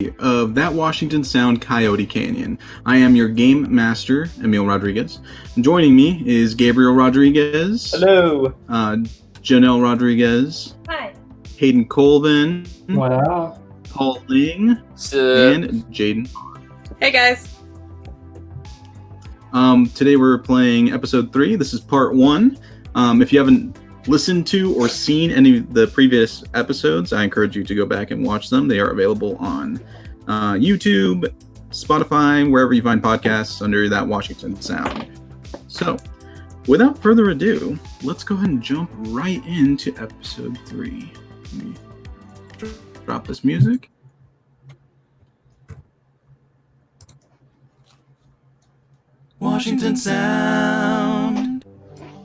of That Washington Sound Coyote Canyon. I am your game master, Emil Rodriguez. Joining me is Gabriel Rodriguez. Hello. Janelle Rodriguez. Hi. Hayden Colvin. What up? Paul Ling. And Jaden. Hey guys. Today we're playing episode 3. This is part 1. If you haven't listened to or seen any of the previous episodes, I encourage you to go back and watch them. They are available on YouTube, Spotify, wherever you find podcasts under That Washington Sound. So, without further ado, let's go ahead and jump right into episode 3. Let me drop this music. Washington Sound.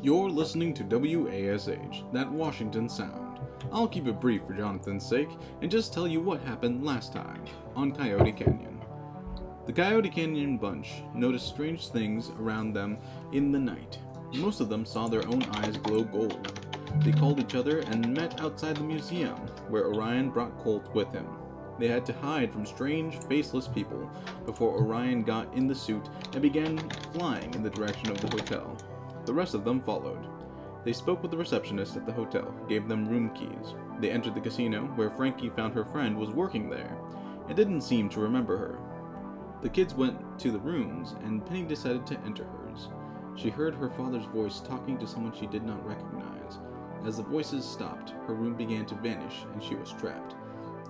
You're listening to WASH, That Washington Sound. I'll keep it brief for Jonathan's sake and just tell you what happened last time on Coyote Canyon. The Coyote Canyon Bunch noticed strange things around them in the night. Most of them saw their own eyes glow gold. They called each other and met outside the museum, where Orion brought Colt with him. They had to hide from strange, faceless people before Orion got in the suit and began flying in the direction of the hotel. The rest of them followed. They spoke with the receptionist at the hotel, gave them room keys. They entered the casino, where Frankie found her friend was working there, and didn't seem to remember her. The kids went to the rooms, and Penny decided to enter hers. She heard her father's voice talking to someone she did not recognize. As the voices stopped, her room began to vanish, and she was trapped.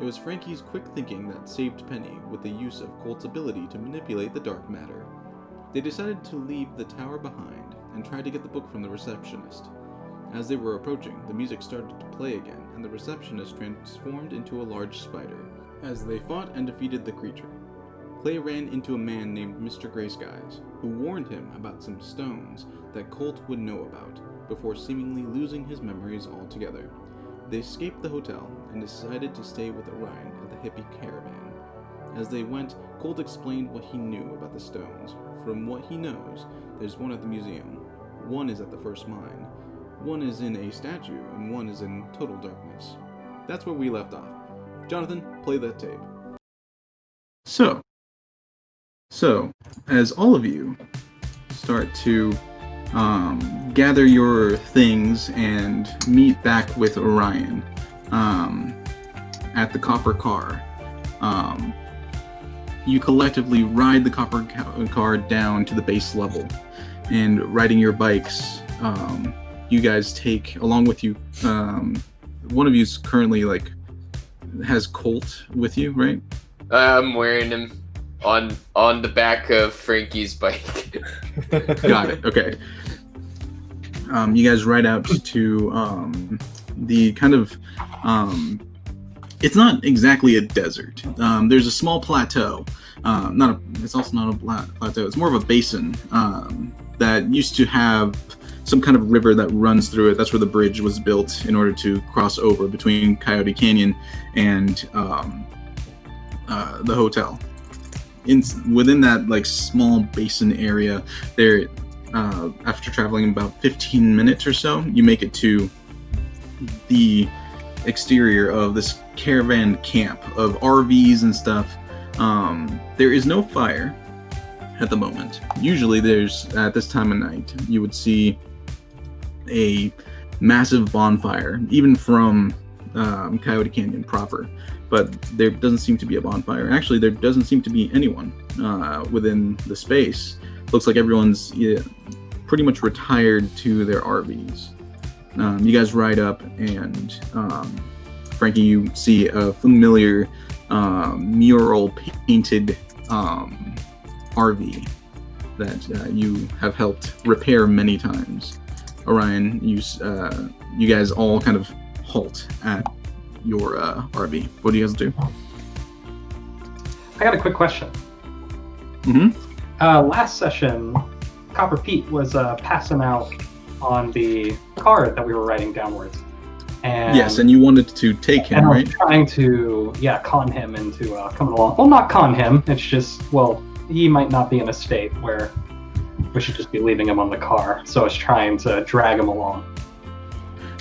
It was Frankie's quick thinking that saved Penny with the use of Colt's ability to manipulate the dark matter. They decided to leave the tower behind and tried to get the book from the receptionist. As they were approaching, the music started to play again, and the receptionist transformed into a large spider. As they fought and defeated the creature, Clay ran into a man named Mr. Grayskies, who warned him about some stones that Colt would know about, before seemingly losing his memories altogether. They escaped the hotel and decided to stay with Orion at the hippie caravan. As they went, Colt explained what he knew about the stones. From what he knows, there's one at the museum, one is at the first mine, one is in a statue, and one is in total darkness. That's where we left off. Jonathan, play that tape. So, as all of you start to gather your things and meet back with Orion at the copper car, you collectively ride the copper car down to the base level, and riding your bikes, you guys take along with you, one of you's currently has Colt with you, right? I'm wearing him on the back of Frankie's bike. Got it. Okay. You guys ride out to the kind of it's not exactly a desert. There's a small plateau. It's also not a plateau. It's more of a basin that used to have some kind of river that runs through it. That's where the bridge was built in order to cross over between Coyote Canyon and the hotel. Within that small basin area, there, after traveling about 15 minutes or so, you make it to the exterior of this caravan camp of RVs and stuff. There is no fire at the moment. Usually at this time of night, you would see a massive bonfire, even from Coyote Canyon proper. But there doesn't seem to be a bonfire. Actually, there doesn't seem to be anyone within the space. Looks like everyone's pretty much retired to their RVs. You guys ride up, and Frankie, you see a familiar mural painted RV that you have helped repair many times. Orion, you guys all kind of halt at your RV. What do you guys do? I got a quick question. Last session, Copper Pete was passing out on the car that we were riding downwards. And yes, and you wanted to take him, right? I was trying to, con him into coming along. Well, not con him. It's just, he might not be in a state where we should just be leaving him on the car. So I was trying to drag him along.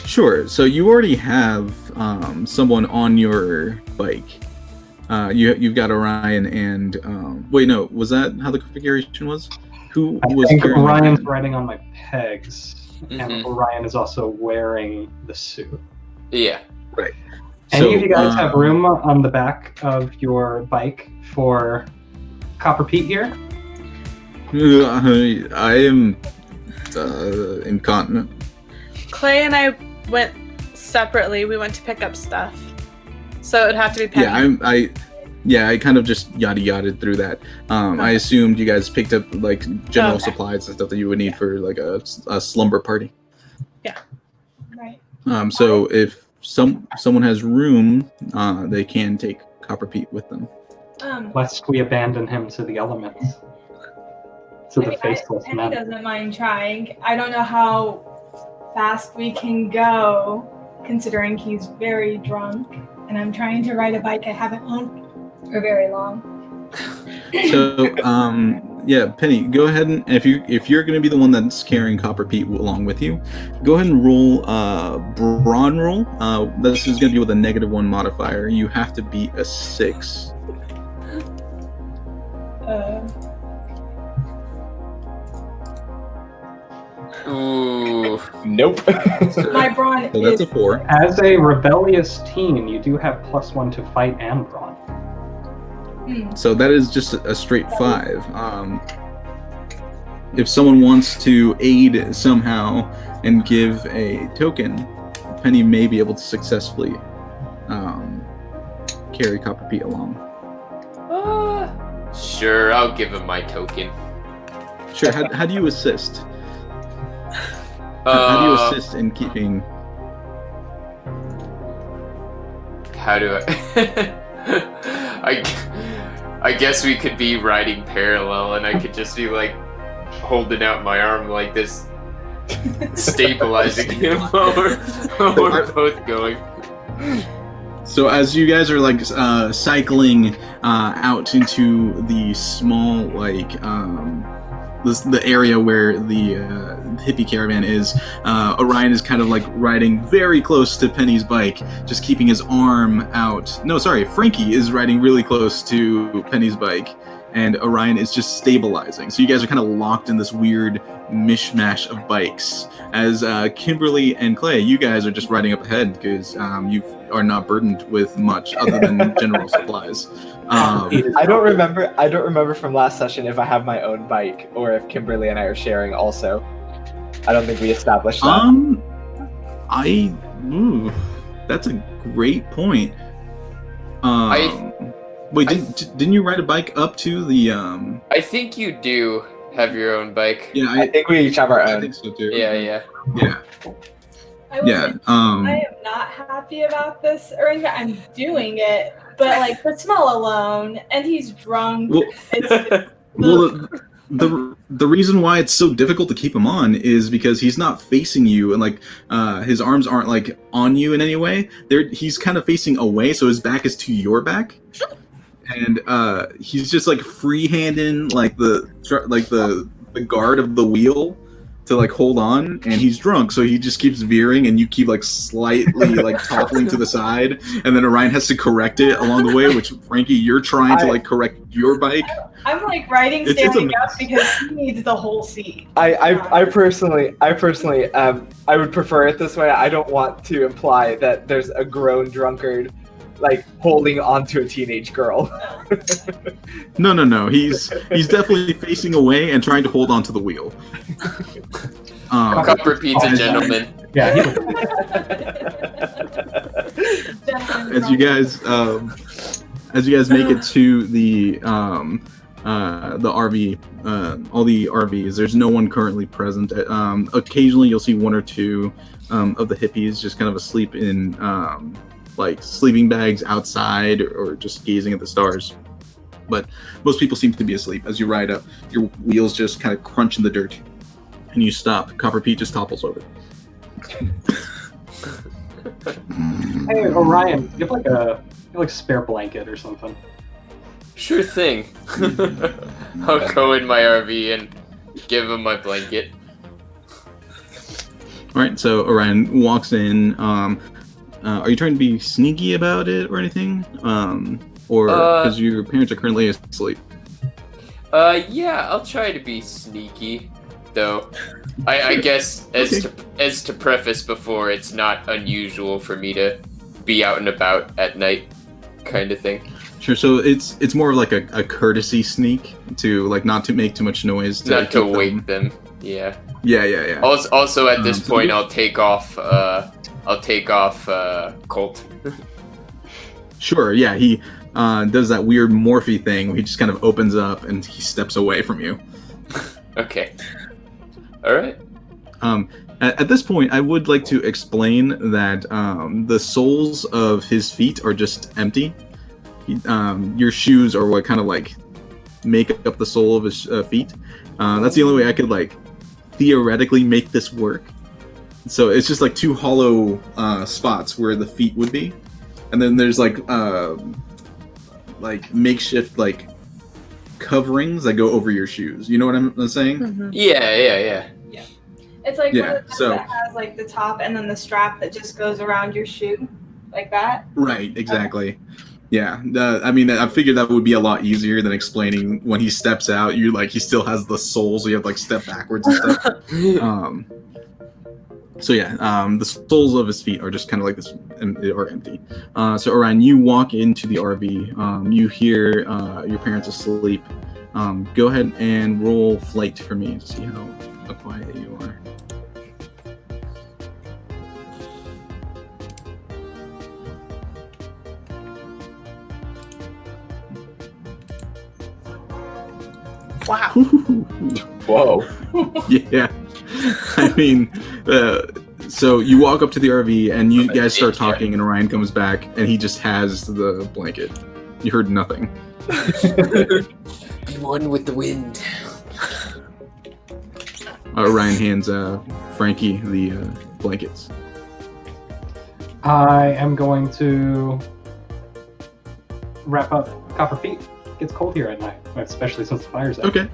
Sure. So you already have someone on your bike. You've got Orion and wait, no, was that how the configuration was? Who I was think carrying Orion's Orion? riding on my pegs, and Mhm. Orion is also wearing the suit. Yeah. Right. Any of you guys have room on the back of your bike for Copper Pete here? I am incontinent. Clay and I went separately. We went to pick up stuff, so it would have to be Penny. I kind of just yada through that. I assumed you guys picked up like general supplies and stuff that you would need for like a slumber party. Right. So if someone has room, they can take Copper Pete with them. Lest we abandon him to the elements. To the faceless Penny men. doesn't mind trying. I don't know how fast we can go, considering he's very drunk, and I'm trying to ride a bike I haven't owned for very long. So yeah, Penny, go ahead and if you're going to be the one that's carrying Copper Pete along with you, go ahead and roll brawn roll. This is going to be with a -1 modifier. You have to beat a 6. Ooh. Nope. My brawn So that's is a 4. As a rebellious teen, you do have +1 to fight and brawn. So that is just a straight 5. If someone wants to aid somehow and give a token, Penny may be able to successfully carry Copper Pete along. Sure, I'll give him my token. Sure. How do you assist? How do you assist in keeping? How do I? I guess we could be riding parallel, and I could just be like holding out my arm like this, stabilizing him while we're both going. So as you guys are like cycling out into the small like the area where the hippie caravan is, Orion is kind of like riding very close to Penny's bike, just keeping his arm out. No, sorry, Frankie is riding really close to Penny's bike, and Orion is just stabilizing. So you guys are kind of locked in this weird mishmash of bikes. As Kimberly and Clay, you guys are just riding up ahead because you are not burdened with much other than general supplies. I don't remember from last session if I have my own bike or if Kimberly and I are sharing also. I don't think we established that. That's a great point. Wait, didn't you ride a bike up to the I think you do have your own bike. Yeah, I think we each have our I own. think so too. Yeah. I am not happy about this arrangement. I'm doing it, but like the smell alone, and he's drunk. Well, the reason why it's so difficult to keep him on is because he's not facing you, and like his arms aren't like on you in any way. He's kind of facing away, so his back is to your back, and he's just like free-handing like the guard of the wheel to like hold on, and he's drunk, so he just keeps veering, and you keep like slightly like toppling to the side, and then Orion has to correct it along the way, which Frankie, you're trying to like correct your bike. I'm like riding standing up because he needs the whole seat. I personally, I would prefer it this way. I don't want to imply that there's a grown drunkard like holding onto a teenage girl. No. He's definitely facing away and trying to hold on to the wheel. Copper Pete's a gentleman. Yeah. As you guys make it to the RV, all the RVs, there's no one currently present. Occasionally you'll see one or two of the hippies just kind of asleep in like sleeping bags outside or just gazing at the stars. But most people seem to be asleep. As you ride up, your wheels just kind of crunch in the dirt, and you stop. Copper Pete just topples over. Hey, Orion, you have like a spare blanket or something. Sure thing. I'll go in my RV and give him my blanket. All right, so Orion walks in. Are you trying to be sneaky about it or anything? or because your parents are currently asleep? Yeah, I'll try to be sneaky, though. I guess as to preface before, it's not unusual for me to be out and about at night, kind of thing. Sure. So it's more of like a courtesy sneak to like not to make too much noise. Not to wake them. Yeah. Yeah. Also, at this point, I'll take off. Colt. Sure. Yeah. He does that weird Morphe thing where he just kind of opens up and he steps away from you. Okay. All right. At this point, I would like to explain that the soles of his feet are just empty. Your shoes are what kind of like make up the sole of his feet. That's the only way I could like theoretically make this work. So it's just like two hollow spots where the feet would be, and then there's like makeshift like coverings that go over your shoes. You know what I'm saying? Mm-hmm. Yeah. It's like one of so that has like the top and then the strap that just goes around your shoe, like that. Right, exactly. Okay. Yeah, I mean, I figured that would be a lot easier than explaining when he steps out. He still has the sole, so you have to like step backwards and stuff. The soles of his feet are just kind of like this, are empty. So Orion, you walk into the RV. You hear your parents asleep. Go ahead and roll flight for me to see how quiet you are. Wow. Whoa. Yeah. I mean, so you walk up to the RV and you guys start talking, and Orion comes back and he just has the blanket. You heard nothing. Be one with the wind. Orion hands Frankie the blankets. I am going to wrap up Copper Feet. It gets cold here at night, especially since the fire's out. Okay.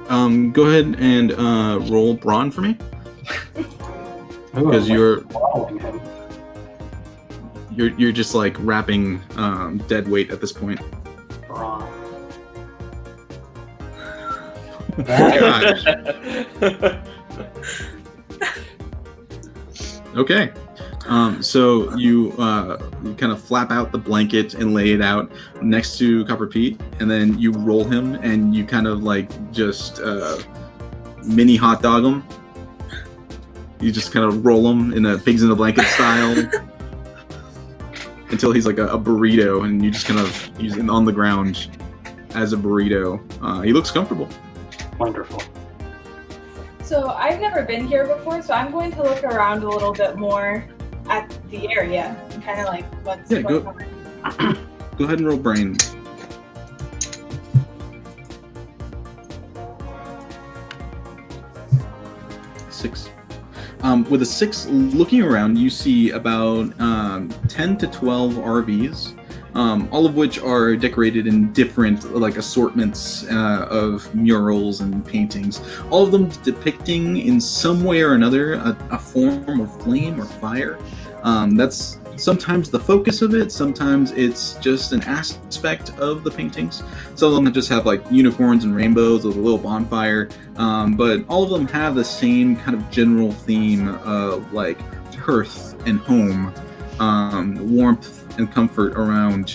Go ahead and roll Brawn for me. Because you're following him. You're just like wrapping dead weight at this point. Brawn. Gosh. Okay. So you kind of flap out the blanket and lay it out next to Copper Pete, and then you roll him and you kind of like just mini hot dog him. You just kind of roll him in a pigs in a blanket style until he's like a burrito, and you just kind of use him on the ground as a burrito. He looks comfortable. Wonderful. So I've never been here before, so I'm going to look around a little bit more at the area and kind of like what's going on. Go ahead and roll brain. Six. With a 6, looking around, you see about 10 to 12 RVs, all of which are decorated in different like assortments of murals and paintings, all of them depicting in some way or another a form of flame or fire. That's sometimes the focus of it, sometimes it's just an aspect of the paintings. Some of them just have like unicorns and rainbows with a little bonfire, but all of them have the same kind of general theme of like hearth and home, warmth and comfort around,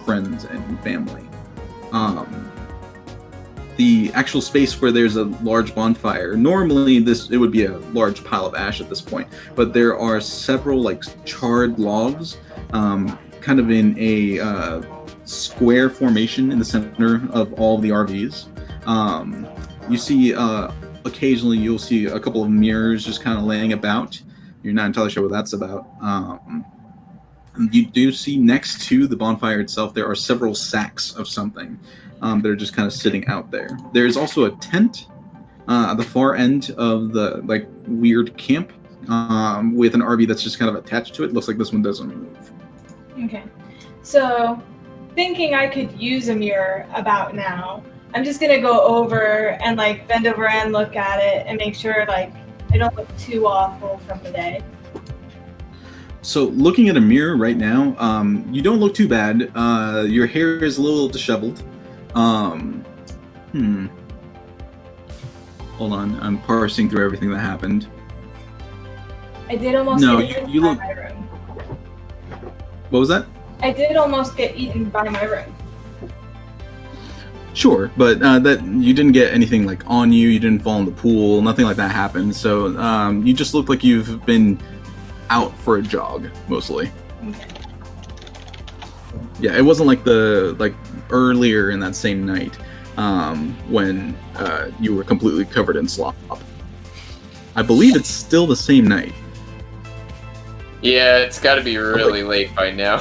friends and family. The actual space where there's a large bonfire, normally it would be a large pile of ash at this point, but there are several like charred logs, kind of in a square formation in the center of all of the RVs. You see, occasionally you'll see a couple of mirrors just kind of laying about. You're not entirely sure what that's about. You do see next to the bonfire itself, there are several sacks of something that are just kind of sitting out there. There's also a tent at the far end of the like weird camp with an RV that's just kind of attached to it. Looks like this one doesn't move. Okay. So, thinking I could use a mirror about now, I'm just going to go over and like bend over and look at it and make sure like I don't look too awful from the day. So looking at a mirror right now, you don't look too bad. Your hair is a little disheveled. Hold on, I'm parsing through everything that happened. I did almost No, get eaten you by look- my room. What was that? I did almost get eaten by my room. Sure, but that you didn't get anything like on you. You didn't fall in the pool. Nothing like that happened. So you just look like you've been out for a jog mostly. Okay. Yeah, it wasn't like earlier in that same night when you were completely covered in slop. I believe it's still the same night. Yeah, it's got to be really late by now.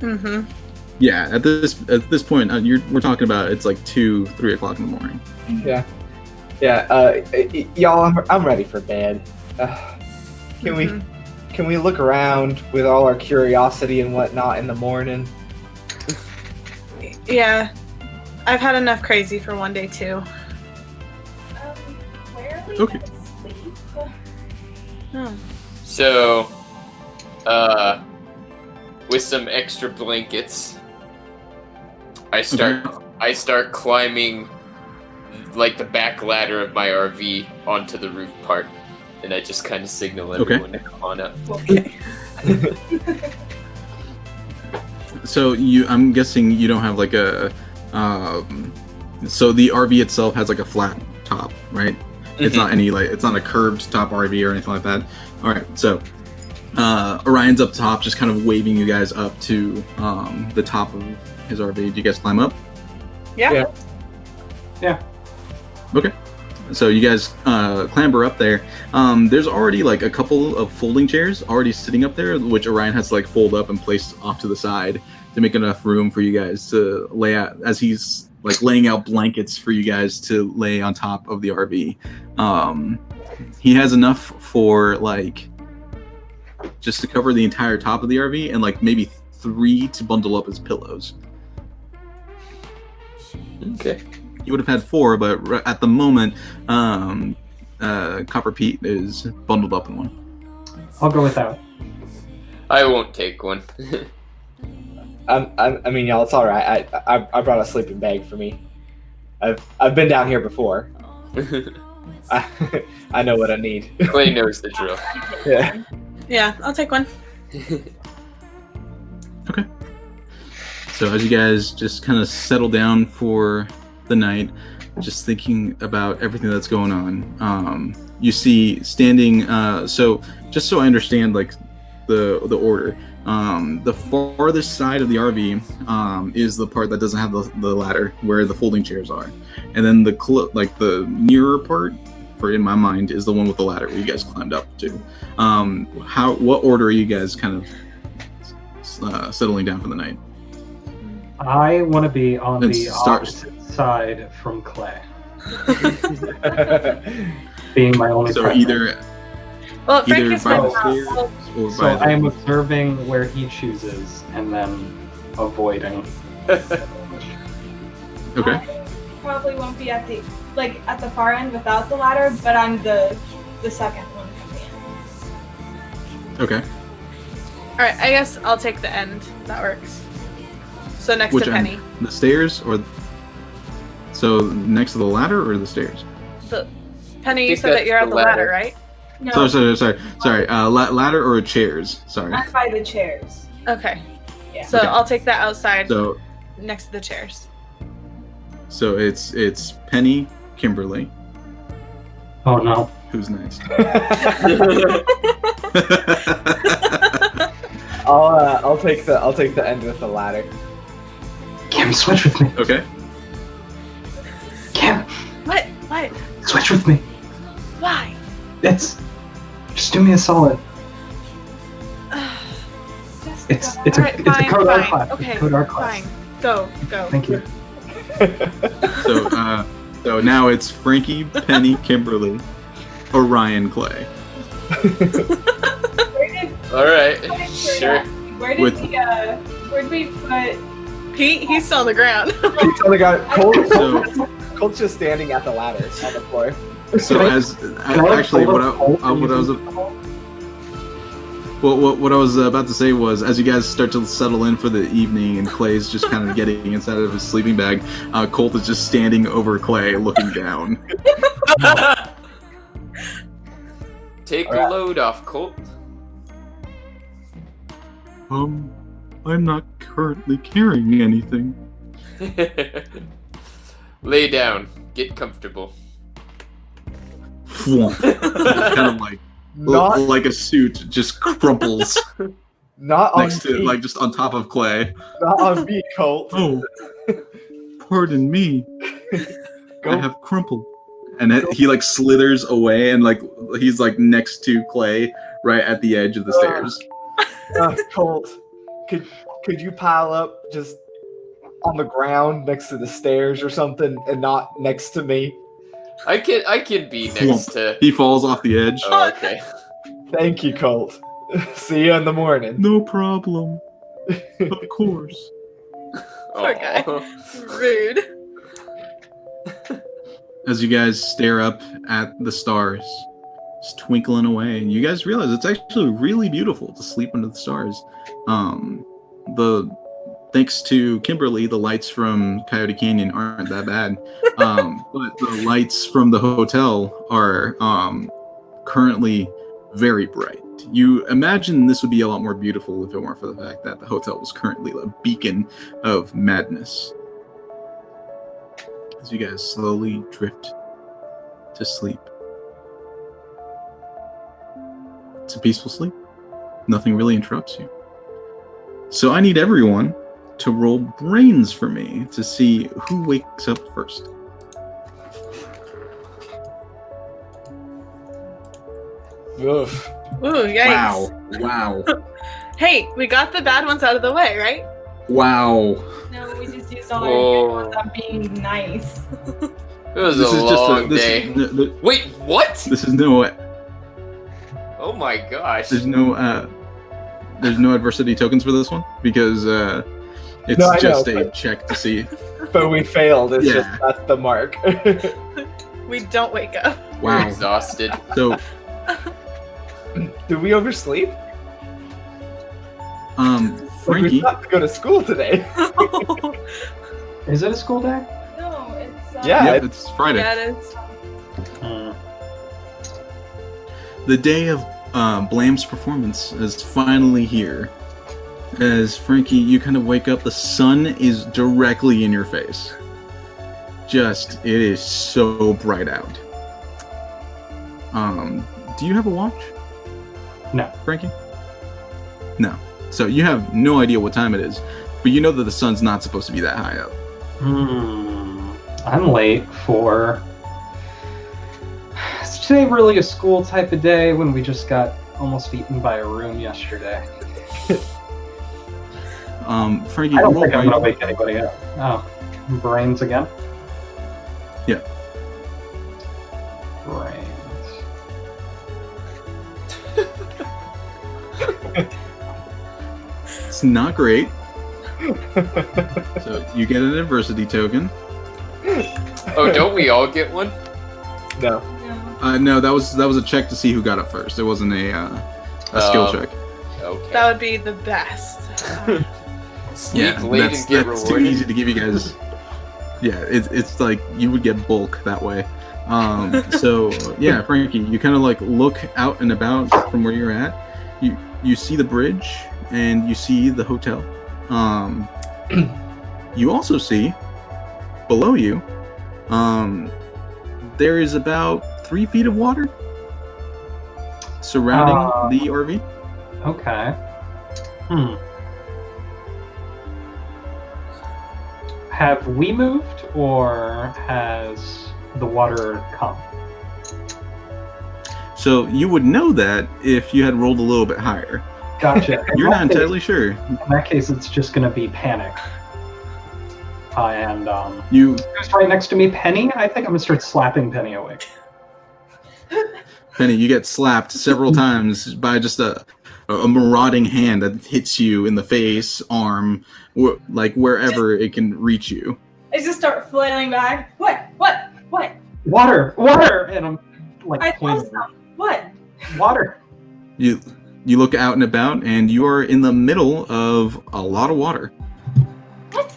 Mm-hmm. Yeah, at this point, we're talking about it's like 2-3 o'clock in the morning. Yeah. Y'all, I'm ready for bed. Can we look around with all our curiosity and whatnot in the morning? Yeah, I've had enough crazy for one day too. Where are we Okay. gonna sleep? Oh. So, with some extra blankets, I start climbing like the back ladder of my RV onto the roof part, and I just kind of signal everyone to come on up. Okay. So I'm guessing you don't have like a, so the RV itself has like a flat top, right? It's not it's not a curved top RV or anything like that. All right, so Orion's up top, just kind of waving you guys up to the top of his RV. Do you guys climb up? Yeah. Okay. So you guys clamber up there. There's already like a couple of folding chairs already sitting up there, which Orion has to like fold up and place off to the side to make enough room for you guys to lay out as he's like laying out blankets for you guys to lay on top of the RV. He has enough for like just to cover the entire top of the RV and like maybe 3 to bundle up as pillows. Okay. You would have had 4, but at the moment, Copper Pete is bundled up in one. I'll go without. I won't take one. I mean, y'all, it's all right. I brought a sleeping bag for me. I've been down here before. I know what I need. Clay knows the drill. Yeah. Yeah, I'll take one. Okay. So as you guys just kind of settle down for the night, just thinking about everything that's going on, you see standing. So just so I understand, like the order. The farthest side of the RV is the part that doesn't have the ladder where the folding chairs are, and then the nearer part, for in my mind, is the one with the ladder where you guys climbed up to. What order are you guys kind of settling down for the night? I want to be on Let's the start- opposite side from Clay, being my only So preference. either Well, Frank either is by my the stairs or So by I am the... observing where he chooses and then avoiding. Okay. Probably won't be at the far end without the ladder, but I'm the second one coming in. Okay. Alright, I guess I'll take the end. That works. So next Which to Penny. end? The stairs or... So next to the ladder or the stairs? Penny, you think said that that's you're at the the ladder, ladder. right? No, Sorry. Ladder or chairs? Sorry. I'm by the chairs. Okay. Yeah. So Okay. I'll take that outside So next to the chairs. it's Penny, Kimberly. Oh no. Who's next? I'll take the end with the ladder. Kim, switch with me. Okay. Kim, What? What? switch with me. Why? Just do me a solid. It's a Alright, it's a fine, code R fine. class. Okay, It's a code R class. fine. Go. Thank you. So now it's Frankie, Penny, Kimberly, Orion, Clay. All right, sure. Where did we put? Pete, he's still on the ground. He's only got So Colt's just standing at the ladder on the floor. so as Can I actually hold what up Colt I was and use Well, what I was about to say was, as you guys start to settle in for the evening, and Clay's just kind of getting inside of his sleeping bag, Colt is just standing over Clay, looking down. Take a load off, Colt. I'm not currently carrying anything. Lay down. Get comfortable. Kind of like a suit just crumples Not on next to, me. like, just on top of Clay. Not on me, Colt. Oh, pardon me. Go. I have crumpled. And he like slithers away, and like he's like next to Clay, right at the edge of the stairs. Colt, could you pile up just on the ground next to the stairs or something, and not next to me? I can be next to. He falls off the edge. Oh, okay. Thank you, Colt. See you in the morning. No problem. Of course. Poor guy. Aw. Rude. As you guys stare up at the stars, just twinkling away, and you guys realize it's actually really beautiful to sleep under the stars. Thanks to Kimberly, the lights from Coyote Canyon aren't that bad, but the lights from the hotel are currently very bright. You imagine this would be a lot more beautiful if it weren't for the fact that the hotel was currently a beacon of madness. As you guys slowly drift to sleep. It's a peaceful sleep. Nothing really interrupts you. So I need everyone to roll brains for me to see who wakes up first. Oof. Ooh, yikes. Wow. Hey, we got the bad ones out of the way, right? Wow. No, we just used all Whoa. our good ones on being nice. It was This a is just long day. Wait, what? This is no. Oh my gosh. There's no adversity tokens for this one because it's No, I just know, a but- check to see. But we failed. It's Yeah. just that's the mark. We don't wake up. We're Wow. exhausted. So Did we oversleep? Frankie. Like we have to go to school today. Is it a school day? No, it's Yeah. Yep, it's Friday. Yeah, it is. The day of Blam's performance is finally here. As Frankie, you kind of wake up, the sun is directly in your face. It is so bright out. Do you have a watch? No. Frankie? No. So you have no idea what time it is, but you know that the sun's not supposed to be that high up. I'm late for... Is today really a school type of day when we just got almost eaten by a room yesterday? Frankie, I don't roll think I'm gonna brains. wake anybody up. Oh, brains again? Yeah. Brains. It's not great. So you get an adversity token. Oh, don't we all get one? No. no. No, that was a check to see who got up first. It wasn't a skill check. Okay. That would be the best. Sleep Yeah, late that's and get too rewarded. easy to give you guys. Yeah, it's like you would get bulk that way. So yeah, Frankie, you kind of like look out and about from where you're at. You see the bridge and you see the hotel. You also see below you, there is about 3 feet of water surrounding the RV. Okay. Have we moved, or has the water come? So you would know that if you had rolled a little bit higher. Gotcha. You're not entirely sure. In that case, it's just going to be panic. And You who's right next to me? Penny? I think I'm going to start slapping Penny awake. Penny, you get slapped several times by just a marauding hand that hits you in the face, arm, like wherever it can reach you. I just start flailing back. What? Water! Water! And I'm like I saw pointing. some. What? Water! You You look out and about, and you are in the middle of a lot of water. What?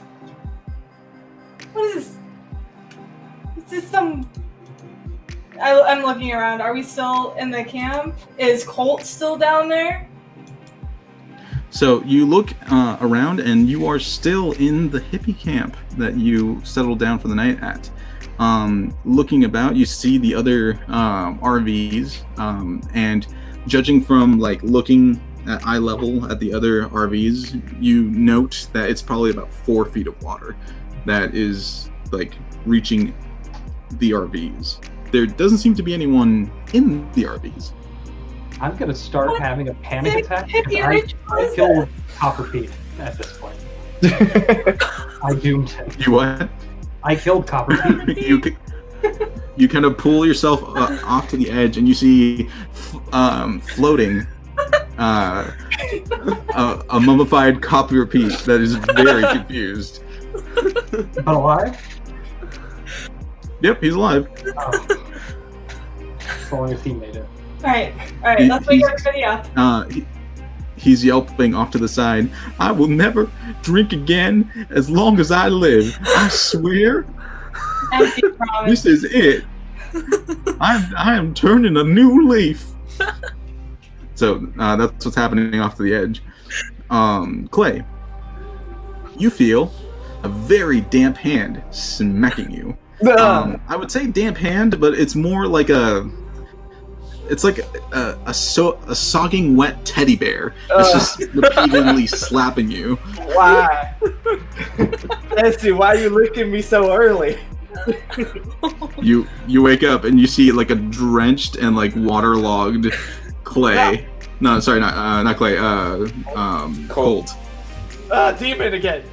What is this? Is this some... I'm looking around. Are we still in the camp? Is Colt still down there? So you look around, and you are still in the hippie camp that you settled down for the night at. Looking about, you see the other RVs, and judging from like looking at eye level at the other RVs, you note that it's probably about 4 feet of water that is like reaching the RVs. There doesn't seem to be anyone in the RVs. I'm gonna start having a panic attack Hippie because I killed Copper Pete at this point. I doomed him. You what? I killed Copper Pete. You kind of pull yourself off to the edge, and you see floating a mummified Copper Pete that is very confused. But alive? Yep, he's alive. Oh. As long as he made it. Alright, let's wake everybody up. He's yelping off to the side. I will never drink again as long as I live. I swear. Empty promise. This is it. I am turning a new leaf. So that's what's happening off to the edge. Clay, you feel a very damp hand smacking you. I would say damp hand, but it's more like a sogging wet teddy bear. It's just repeatedly slapping you. Why? Essie, why are you licking me so early? You wake up and you see like a drenched and like waterlogged Clay. No, sorry, not Clay. Colt. Demon again.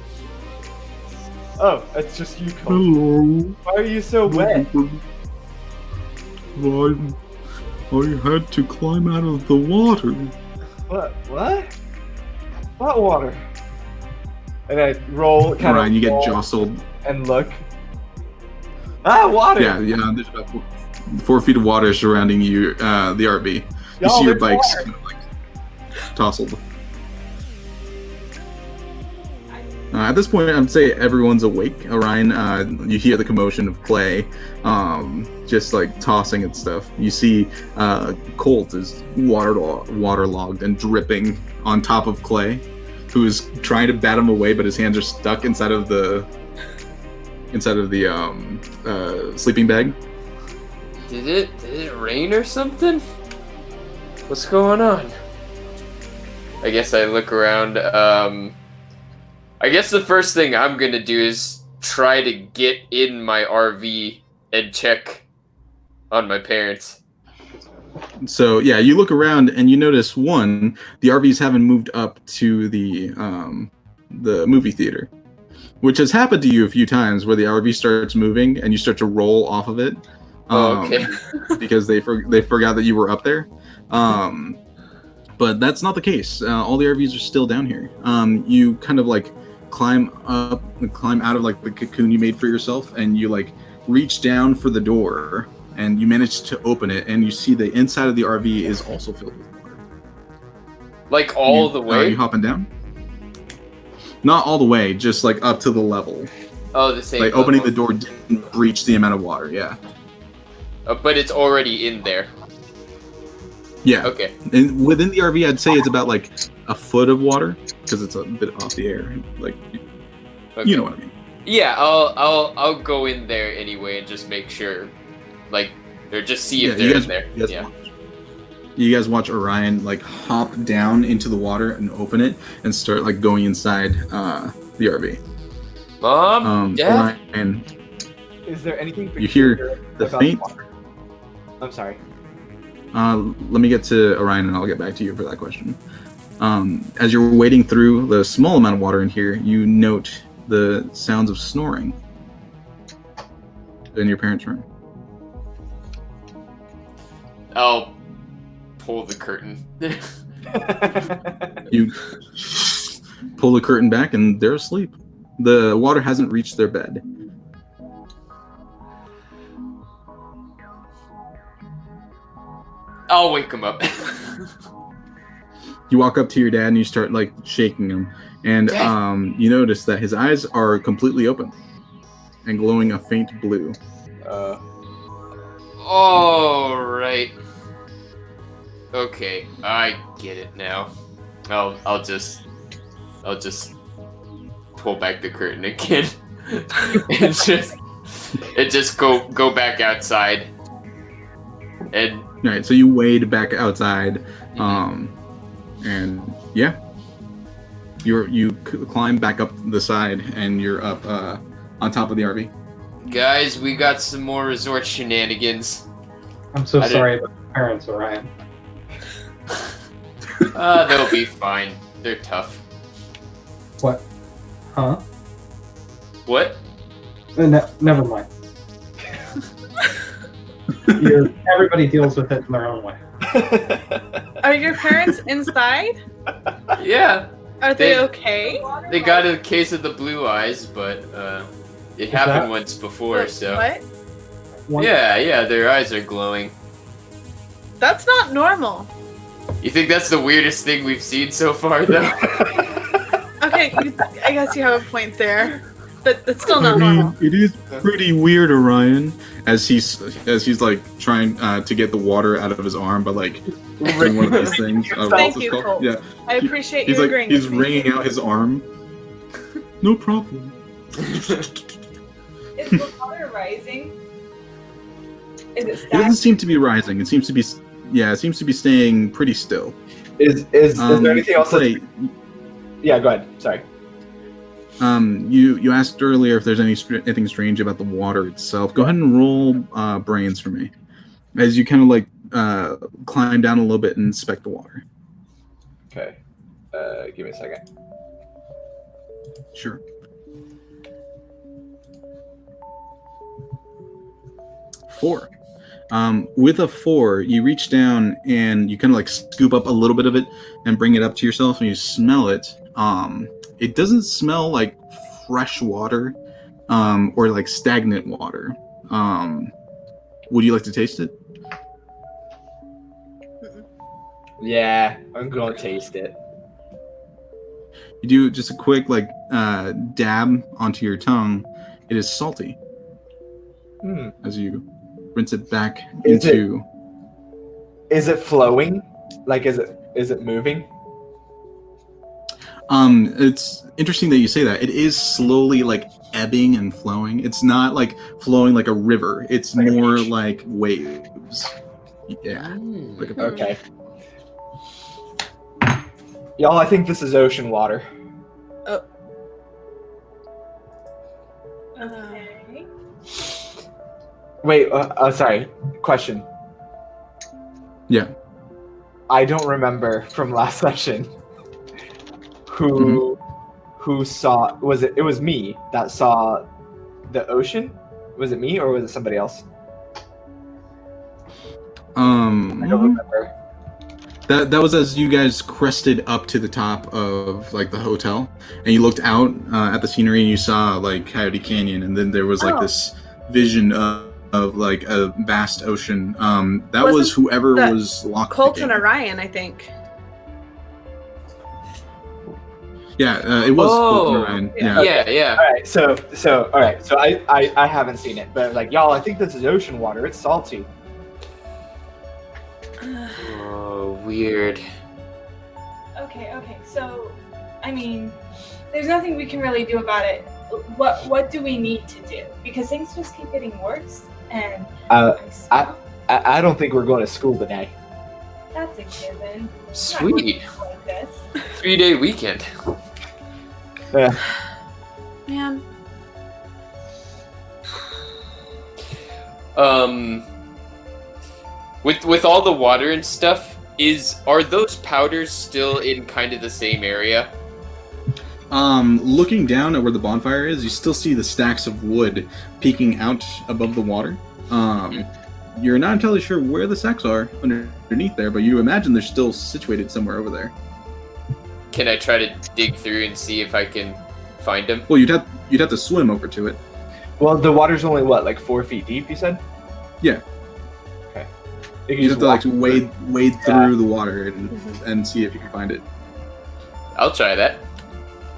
Oh, it's just you, Colt. Hello. Why are you so wet? I had to climb out of the water. What? What water? And I roll kind Ryan, of. you get jostled. And look. Ah, water. Yeah. There's about 4 feet of water surrounding you. The RV. You see your bikes kind of like tousled. At this point, I'd say everyone's awake. Orion, you hear the commotion of Clay, just like tossing and stuff. You see Colt is waterlogged and dripping on top of Clay, who is trying to bat him away, but his hands are stuck inside of the sleeping bag. Did it rain or something? What's going on? I guess I look around. I guess the first thing I'm gonna do is try to get in my RV and check on my parents. So yeah, you look around and you notice one, the RVs haven't moved up to the movie theater, which has happened to you a few times where the RV starts moving and you start to roll off of it. Okay. Because they forgot that you were up there. But that's not the case. All the RVs are still down here. You kind of like climb out of like the cocoon you made for yourself, and you like reach down for the door, and you manage to open it, and you see the inside of the RV is also filled with water. Like all the way? Are you hopping down? Not all the way, just like up to the level. Oh, the same. Like level. opening the door didn't breach the amount of water. Yeah. But it's already in there. Yeah. Okay. And within the RV, I'd say it's about like a foot of water because it's a bit off the air. Like, Okay. You know what I mean. Yeah, I'll go in there anyway and just make sure, like, or just see if they're in there. You guys watch Orion like hop down into the water and open it and start like going inside the RV. Mom, Dad. Orion, Is there anything you hear peculiar the about faint. water? I'm sorry. Let me get to Orion and I'll get back to you for that question. As you're wading through the small amount of water in here, you note the sounds of snoring in your parents' room. I'll pull the curtain. You pull the curtain back and they're asleep. The water hasn't reached their bed. I'll wake them up. You walk up to your dad and you start like shaking him, and you notice that his eyes are completely open and glowing a faint blue. All right. Okay, I get it now. I'll just pull back the curtain again and just go back outside. And All right, so you wade back outside, and yeah, you climb back up the side, and you're up on top of the RV. guys, we got some more resort shenanigans. I'm so sorry about your parents, Orion. They'll be fine. They're tough. What? Huh? What? Never mind. Everybody deals with it in their own way. Are your parents inside? Yeah. Are they okay? They got a case of the blue eyes, but it happened once before, so. What? Yeah, their eyes are glowing. That's not normal. You think that's the weirdest thing we've seen so far, though? Okay, I guess you have a point there, but it's still not normal. It is pretty weird, Orion. As he's like trying to get the water out of his arm, but like doing one of these things. Thank you, Colt. Yeah, I appreciate he's you like agreeing. he's with me. wringing out his arm. No problem. Is the water rising? Is it It doesn't stagnant? seem to be rising. It seems to be staying pretty still. Is there anything else? Clay, Yeah, go ahead. Sorry. you asked earlier if there's anything strange about the water itself. Go ahead and roll brains for me, as you kind of like climb down a little bit and inspect the water. Okay. Give me a second. Sure. 4. With a 4, you reach down and you kind of like scoop up a little bit of it and bring it up to yourself, and you smell it. It doesn't smell like fresh water or like stagnant water. Would you like to taste it? Yeah, I'm gonna taste it. You do just a quick like dab onto your tongue. It is salty as you rinse it back into. Is it flowing? Like, is it moving? It's interesting that you say that. It is slowly like ebbing and flowing. It's not like flowing like a river. It's Like a more beach. like waves. Yeah. Like a beach. Okay. Y'all, I think this is ocean water. Okay. Wait, sorry. Question. Yeah. I don't remember from last session who saw. It was me that saw the ocean? Was it me or was it somebody else? I don't remember. That was as you guys crested up to the top of like the hotel, and you looked out at the scenery, and you saw like Coyote Canyon, and then there was like this vision of like a vast ocean. That was Wasn't whoever that was locked. Colt and Orion, I think. Yeah, it was Colt and Orion. Yeah. Yeah. All right, so all right, so I haven't seen it, but like y'all, I think this is ocean water. It's salty. Oh, weird. Okay. So, I mean, there's nothing we can really do about it. What do we need to do? Because things just keep getting worse, and I don't think we're going to school today. that's a given. Sweet. Not like this. 3-day weekend. Yeah. Man. With all the water and stuff, are those powders still in kind of the same area? Looking down at where the bonfire is, you still see the stacks of wood peeking out above the water. You're not entirely sure where the stacks are underneath there, but you imagine they're still situated somewhere over there. Can I try to dig through and see if I can find them? Well, you'd have to swim over to it. Well, the water's only what, like 4 feet deep? You said. Yeah. Okay. You have to like wade through the water and see if you can find it. I'll try that.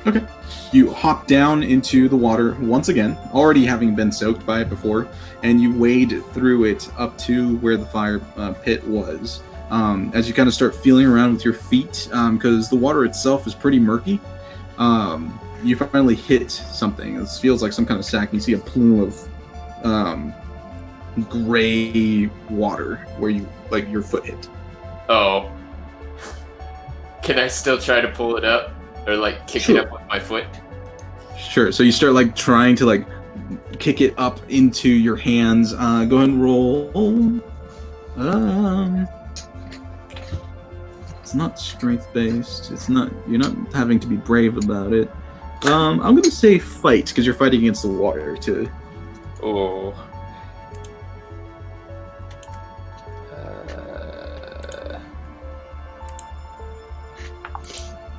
Okay. You hop down into the water once again, already having been soaked by it before, and you wade through it up to where the fire pit was. As you kind of start feeling around with your feet, because the water itself is pretty murky, you finally hit something. It feels like some kind of sack. You see a plume of gray water where your foot hit. Oh. Can I still try to pull it up? Or like kick it up with my foot? Sure. So you start like trying to like kick it up into your hands. Go ahead and roll. It's not strength based. You're not having to be brave about it. I'm gonna say fight because you're fighting against the water too. Oh.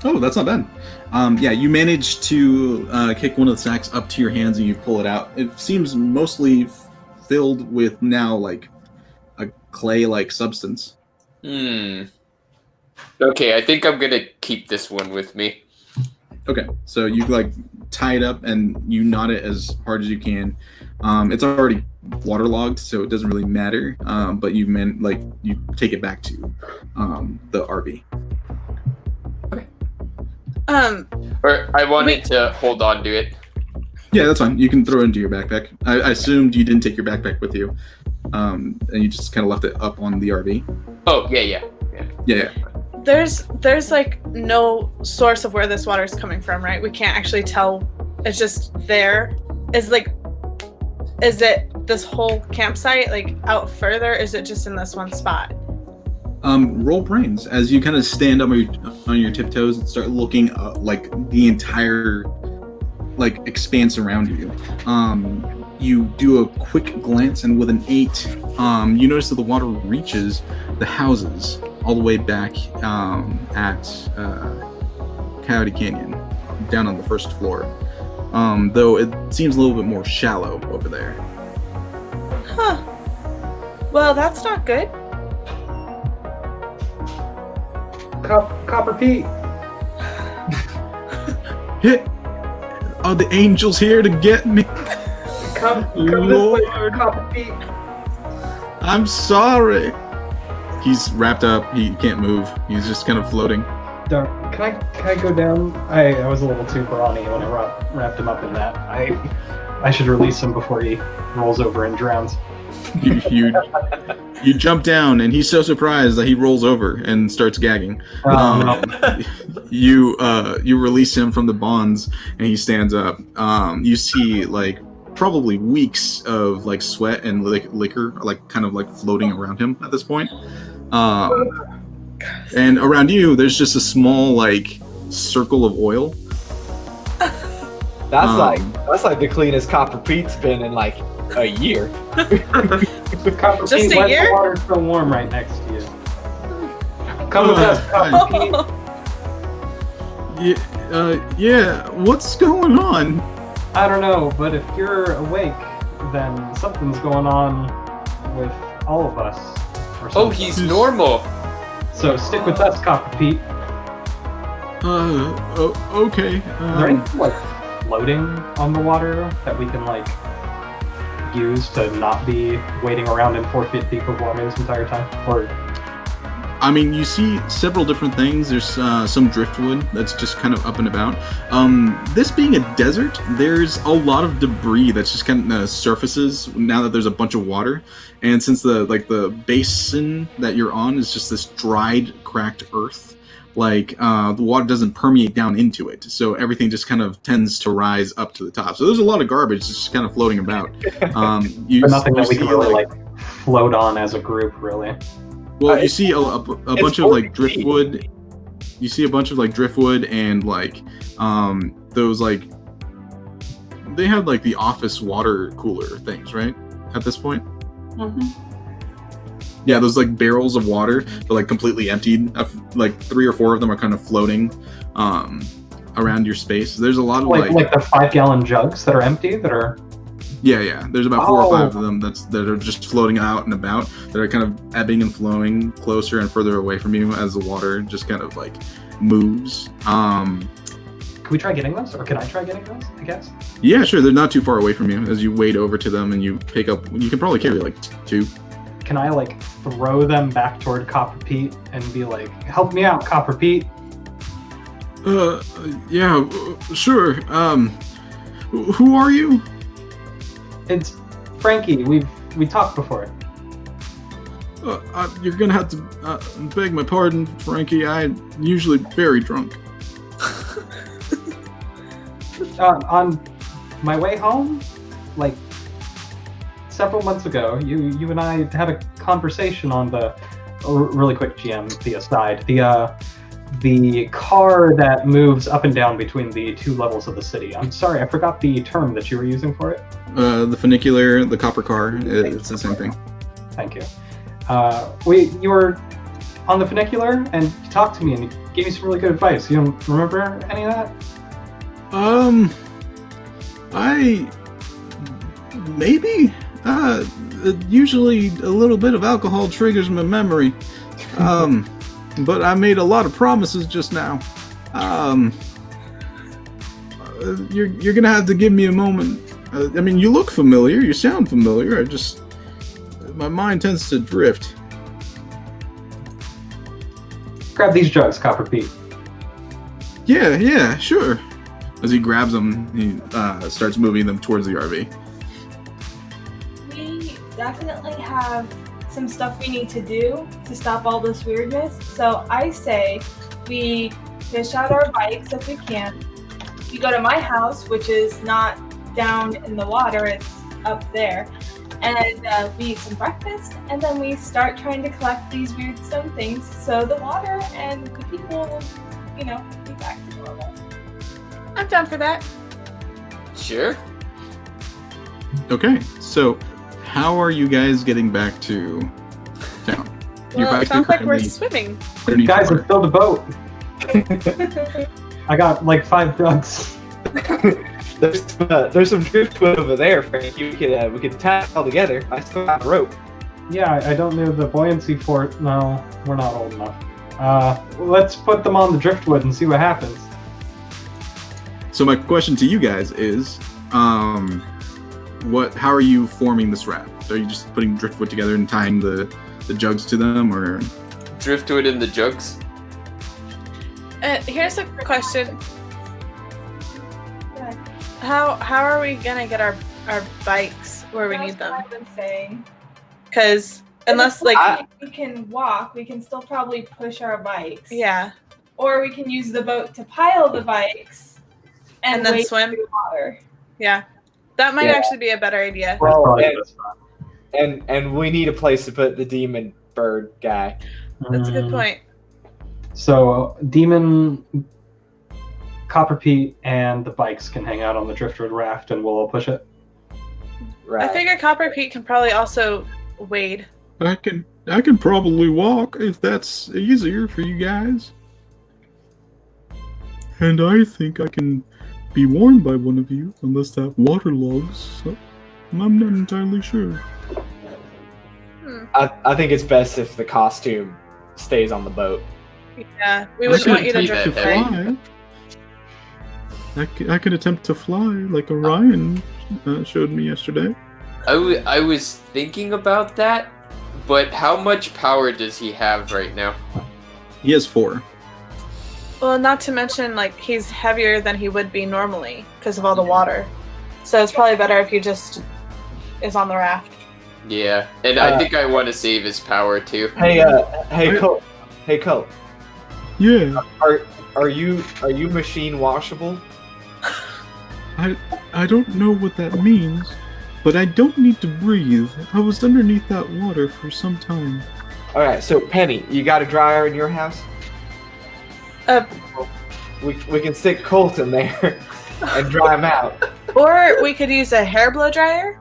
Oh, that's not bad. Yeah, you manage to kick one of the sacks up to your hands and you pull it out. It seems mostly filled with now like a clay-like substance. Okay, I think I'm gonna keep this one with me. Okay, so you like tie it up and you knot it as hard as you can. It's already waterlogged, so it doesn't really matter. But you take it back to the RV. Or I wanted to hold on to it. Yeah, that's fine. You can throw it into your backpack. I assumed you didn't take your backpack with you, and you just kind of left it up on the RV. Oh, yeah. There's like no source of where this water is coming from, right? We can't actually tell. It's just there. Is it this whole campsite like out further? Is it just in this one spot? Roll brains as you kind of stand up on your tiptoes and start looking like the entire like expanse around you. You do a quick glance and with an 8, you notice that the water reaches the houses all the way back at Coyote Canyon, down on the first floor. Though it seems a little bit more shallow over there. Huh. Well, that's not good. Copper Pete. Hit! Are the angels here to get me? Come Lord. this way, Copper Pete. I'm sorry. He's wrapped up. He can't move. He's just kind of floating. Darn. Can I go down? I was a little too brawny when I wrapped him up in that. I should release him before he rolls over and drowns. You jump down, and he's so surprised that he rolls over and starts gagging. You release him from the bonds, and he stands up. You see like probably weeks of like sweat and liquor like kind of like floating around him at this point. And around you, there's just a small like circle of oil. That's like the cleanest Copper Pete's been in like a year. Copper Just Pete, a why year? is the water so warm right next to you? Come with us, Copper Pete. Yeah. What's going on? I don't know, but if you're awake, then something's going on with all of us. Or Oh, something. he's normal. So stick with us, Copper Pete. Okay. Is there anything like floating on the water that we can like use to not be wading around in 4 feet deep of water this entire time? Or I mean, you see several different things. There's some driftwood that's just kind of up and about. This being a desert, there's a lot of debris that's just kind of surfaces now that there's a bunch of water. And since the basin that you're on is just this dried, cracked earth, the water doesn't permeate down into it. So everything just kind of tends to rise up to the top. So there's a lot of garbage just kind of floating about. but nothing that we can really like float on as a group, really. Well, you see a bunch of like driftwood. You see a bunch of like driftwood and like those like they have like the office water cooler things, right? At this point. Mm-hmm. Yeah, those like barrels of water, but like completely emptied. Like 3 or 4 of them are kind of floating around your space. There's a lot of like the 5-gallon jugs that are empty that are. Yeah. There's about 4 or 5 Oh. of them that are just floating out and about, that are kind of ebbing and flowing closer and further away from you as the water just kind of like moves. Can we try getting those, or can I try getting those? I guess. Yeah, sure. They're not too far away from you. As you wade over to them and you pick up, you can probably carry like 2. Can I like throw them back toward Copper Pete and be like, "Help me out, Copper Pete"? Yeah, sure. Who are you? It's Frankie. We talked before. You're gonna have to beg my pardon, Frankie. I'm usually very drunk. On my way home, like several months ago, you and I had a conversation on the really quick GM, the aside, the car that moves up and down between the 2 levels of the city. I'm sorry, I forgot the term that you were using for it. The funicular, the copper car, it's the same thing. Thank you. You were on the funicular and you talked to me and you gave me some really good advice. You don't remember any of that? I maybe. Usually a little bit of alcohol triggers my memory. But I made a lot of promises just now. You're gonna have to give me a moment. I mean, you look familiar, you sound familiar. My mind tends to drift. Grab these drugs, Copper Pete. Yeah, sure. As he grabs them, he starts moving them towards the RV. We definitely have some stuff we need to do to stop all this weirdness. So I say we fish out our bikes if we can. We go to my house, which is not down in the water, it's up there. And we eat some breakfast, and then we start trying to collect these weird stone things so the water and the people will, be back to normal. I'm down for that. Sure. Okay, so how are you guys getting back to town? Well, it sounds like we're swimming. underneath Guys, the let's build a boat. I got like 5 drugs. There's some driftwood over there, Frankie. We could tie it all together. I still have a rope. Yeah, I don't know the buoyancy for it. No, we're not old enough. Let's put them on the driftwood and see what happens. So my question to you guys is, how are you forming this raft? Are you just putting driftwood together and tying the jugs to them, or? Driftwood in the jugs. Here's a question. How are we gonna get our bikes where we need them? That's what I've been saying. Because unless If like we can walk, we can still probably push our bikes. yeah, Or we can use the boat to pile the bikes and then wade swim. through water. Yeah, that might Yeah. actually be a better idea. Well, Probably and- the best spot. And we need a place to put the demon bird guy. That's a good Mm, point. So, Demon, Copper Pete, and the bikes can hang out on the driftwood raft and we'll all push it. Right. I figure Copper Pete can probably also wade. I can probably walk if that's easier for you guys. And I think I can be worn by one of you, unless that waterlogs. So I'm not entirely sure. I think it's best if the costume stays on the boat. Yeah, we wouldn't want you to take drift that away. heavy. I can attempt to fly like Orion showed me yesterday. I was thinking about that, but how much power does he have right now? He has 4. Well, not to mention, like, he's heavier than he would be normally because of all the water. So it's probably better if he just is on the raft. Yeah, and I think I want to save his power too. Hey, I- Colt. Hey, Colt. Yeah, Are you machine washable? I don't know what that means, but I don't need to breathe. I was underneath that water for some time. All right. So Penny, you got a dryer in your house? Uh, We can stick Colt in there and dry him out. or we could use a hair blow dryer so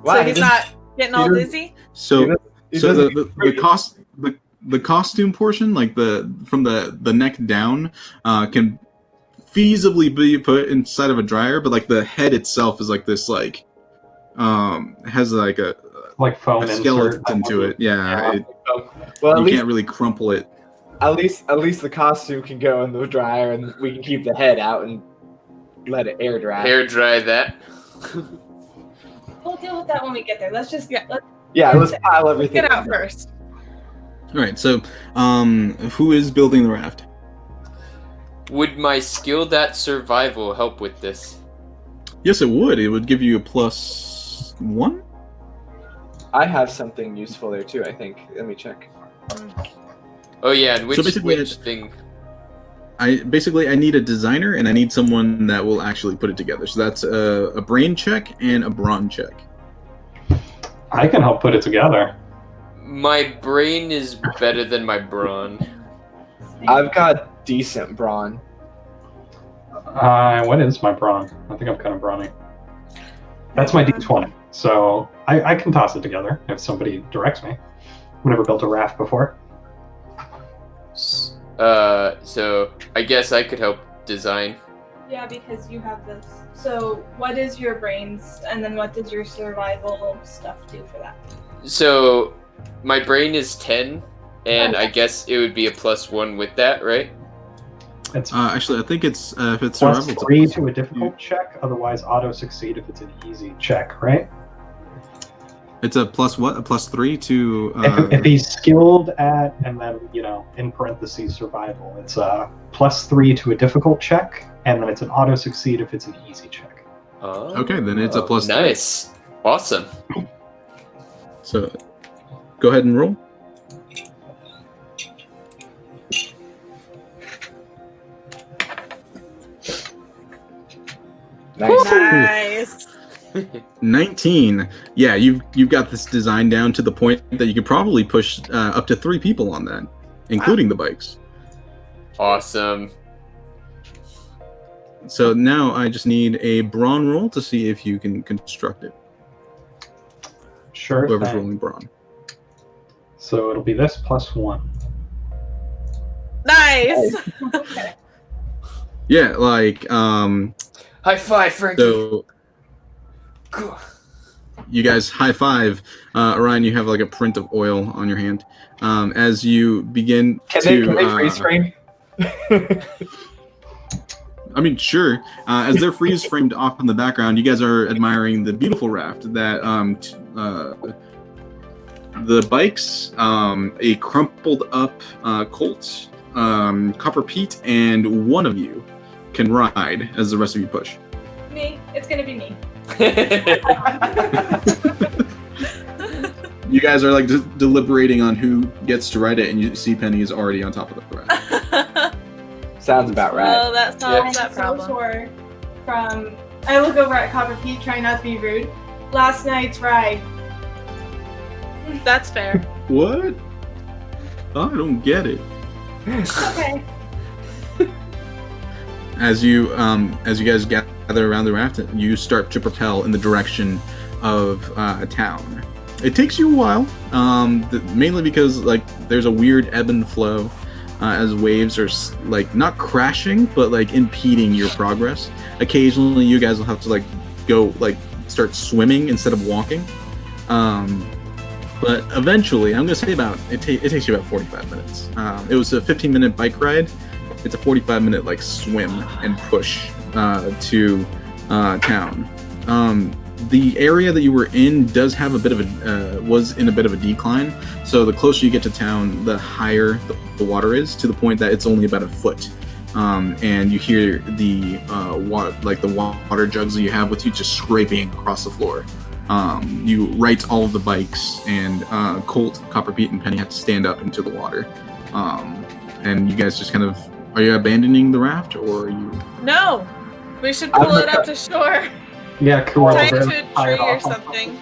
Why? he's not getting all doesn't- dizzy. So He so doesn't- the costume portion, like from the neck down, can feasibly be put inside of a dryer, but like the head itself is like this like has like a Foam a insert. skeleton to it. Yeah, Well, at you least can't really crumple it. at least the costume can go in the dryer, and we can keep the head out and let it air dry. Hair dry that. We'll deal with that when we get there. Let's Pile everything. Get out in. first. All right. So, who is building the raft? Would my skilled at survival help with this? Yes, it would. It would give you a +1. I have something useful there too. I think. Let me check. Oh yeah, and which basically thing? I need a designer and I need someone that will actually put it together. So that's a brain check and a brawn check. I can help put it together. My brain is better than my brawn. I've got decent brawn. What is my brawn? I think I'm kind of brawny. That's my D20. So I can toss it together if somebody directs me. I've never built a raft before. So I guess I could help design. Yeah, because you have this. So, what is your brains, and then what does your survival stuff do for that? So my brain is 10, and I guess it would be a +1 with that, right? It's Actually, I think it's if it's survival. +3 it's to a difficult check. Otherwise, auto succeed if it's an easy check, right? It's a plus what? A +3 to. If he's skilled at, and then in parentheses survival, it's a +3 to a difficult check, and then it's an auto succeed if it's an easy check. Oh, Okay, then it's a +3. Nice, awesome. So, go ahead and roll. Nice. Nice. 19. Yeah, you've got this design down to the point that you could probably push up to 3 people on that, including the bikes. Awesome. So now I just need a brawn roll to see if you can construct it. Sure Whoever's thing. rolling brawn. So it'll be this +1. Nice. Okay. Yeah, like High five, Frankie. so you guys high five. Orion, you have like a print of oil on your hand. As you begin Can to they freeze frame? I mean, sure. As they're freeze framed off in the background, you guys are admiring the beautiful raft that the bikes, a crumpled up Colt, Copper Pete, and one of you can ride as the rest of you push. Me. It's gonna be me. You guys are like deliberating on who gets to ride it, and you see Penny is already on top of the raft. Sounds about right. Well, that solves that I'm problem. so sore from. I look over at Copper Pete, trying not to be rude. Last night's ride. That's fair. What? I don't get it. Okay. As you guys gather around the raft, you start to propel in the direction of a town. It takes you a while, mainly because like there's a weird ebb and flow as waves are like not crashing, but like impeding your progress. Occasionally, you guys will have to like go like start swimming instead of walking. But eventually, I'm gonna say it takes you about 45 minutes. It was a 15-minute bike ride. It's a 45-minute like swim and push to town. The area that you were in does have a bit of was in a bit of a decline. So the closer you get to town, the higher the water is, to the point that it's only about a foot. And you hear the water jugs that you have with you just scraping across the floor. You right all of the bikes, and Colt, Copper Pete, and Penny have to stand up into the water. And you guys just kind of, are you abandoning the raft, or are you? No, we should pull it up to shore. Yeah, cool. Tie it to a tree or something.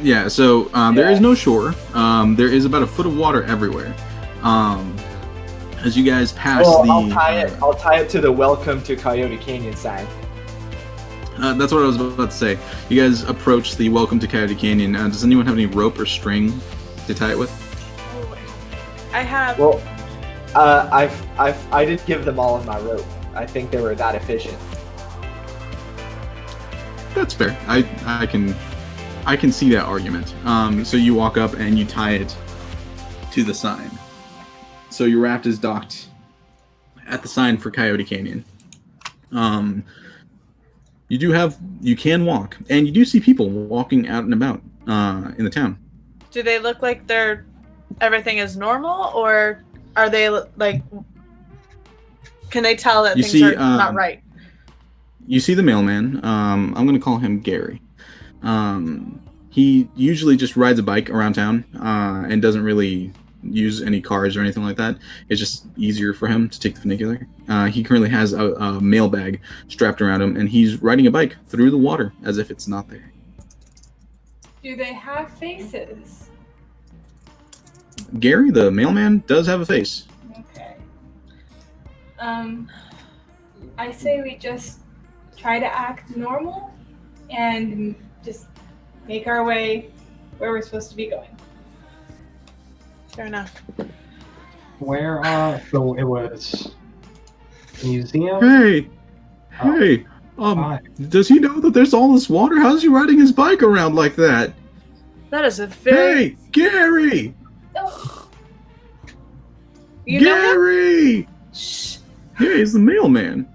Yeah, so there is no shore. There is about a foot of water everywhere. As you guys pass I'll tie it to the welcome to Coyote Canyon sign. That's what I was about to say. You guys approach the welcome to Coyote Canyon. Does anyone have any rope or string to tie it with? I have. Well, I did give them all of my rope. I think they were that efficient. That's fair. I can see that argument. So you walk up and you tie it to the sign. So your raft is docked at the sign for Coyote Canyon. You can walk, and you do see people walking out and about in the town. Do they look like everything is normal, or are they like? Can they tell that things are not right? You see the mailman. I'm going to call him Gary. He usually just rides a bike around town and doesn't really use any cars or anything like that. It's just easier for him to take the funicular. He currently has a mail bag strapped around him, and he's riding a bike through the water as if it's not there. Do they have faces? Gary, the mailman, does have a face. Okay. I say we just try to act normal and just make our way where we're supposed to be going. Fair enough. Where so it was museum? Hey! Oh. Hey! Hi. Does he know that there's all this water? How's he riding his bike around like that? That is a very. Hey! Gary! Oh, You know him? Gary! Shh. Yeah, he's the mailman.